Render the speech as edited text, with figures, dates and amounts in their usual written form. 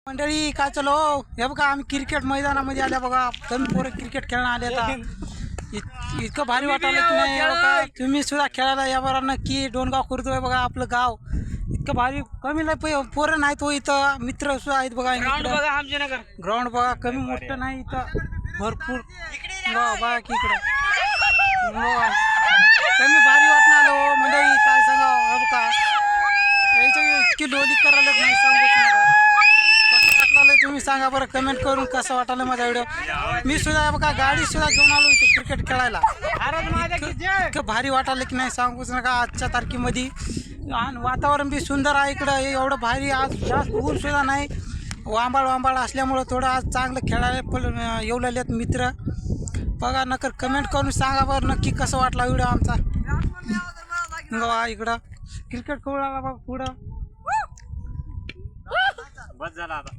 मंडळी काय चलो हे बघा आम्ही क्रिकेट मैदानामध्ये आल्या बघा कमी पोरं क्रिकेट खेळणं आले आता इतकं भारी वाटायला की नाही बघा तुम्ही सुद्धा खेळायला या बरं नक्की डोनगाव खुर्द आहे बघा आपलं गाव इतकं भारी कमी नाही पोरं नाहीत हो इथं मित्र सुद्धा आहेत बघा ग्राउंड बघा कमी मोठं नाही इथं भरपूर बघा की इकडं कमी भारी वाटणं आलं हो मंडळी काय सांगा बघा यायचं इतकी डोली करायला नाही सांगूच नका कसं वाटलं तुम्ही सांगा बरं कमेंट करून कसं वाटलं माझा व्हिडिओ मी सुद्धा बघा गाडी सुद्धा घेऊन आलो इथे क्रिकेट खेळायला इतकं भारी वाटायला की नाही सांगूच नका आजच्या तारखेमध्ये आणि वातावरण बी सुंदर आहे इकडं एवढं भारी आज जास्त ऊन सुद्धा नाही वांबाळ असल्यामुळं थोडं आज चांगलं खेळायला येऊ लागलेत मित्र बघा नकर कमेंट करून सांगा बरं नक्की कसं वाटला व्हिडिओ आमचा बघा इकडं क्रिकेट खेळायला बघा पुढं बस झाला आता.